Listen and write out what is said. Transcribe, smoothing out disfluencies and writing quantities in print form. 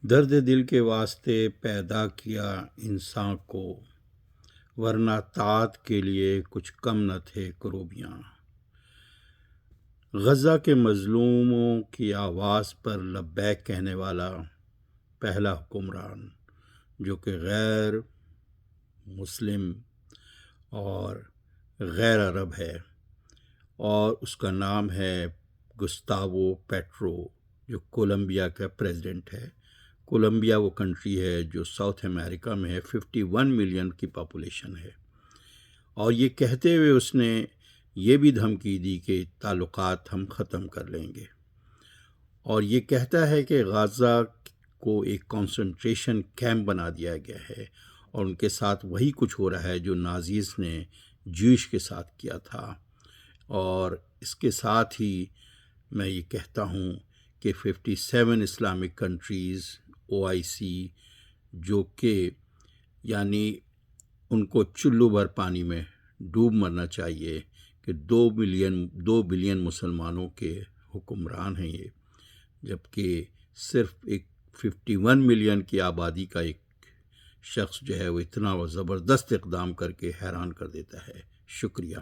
درد دل کے واسطے پیدا کیا انسان کو، ورنہ طاعت کے لیے کچھ کم نہ تھے کروبیاں۔ غزہ کے مظلوموں کی آواز پر لبیک کہنے والا پہلا حکمران، جو کہ غیر مسلم اور غیر عرب ہے، اور اس کا نام ہے گستاوو پیٹرو، جو کولمبیا کا پریزیڈنٹ ہے۔ کولمبیا وہ کنٹری ہے جو ساؤتھ امریکہ میں ہے، 51 ملین کی پاپولیشن ہے، اور یہ کہتے ہوئے اس نے یہ بھی دھمکی دی کہ تعلقات ہم ختم کر لیں گے، اور یہ کہتا ہے کہ غزہ کو ایک کنسنٹریشن کیمپ بنا دیا گیا ہے، اور ان کے ساتھ وہی کچھ ہو رہا ہے جو نازیز نے جوش کے ساتھ کیا تھا۔ اور اس کے ساتھ ہی میں یہ کہتا ہوں کہ 57 اسلامک کنٹریز OIC، جو کہ یعنی ان کو چلو بھر پانی میں ڈوب مرنا چاہیے کہ 2 بلین مسلمانوں کے حکمران ہیں یہ، جبکہ صرف ایک 51 ملین کی آبادی کا ایک شخص جو ہے وہ اتنا زبردست اقدام کر کے حیران کر دیتا ہے۔ شکریہ۔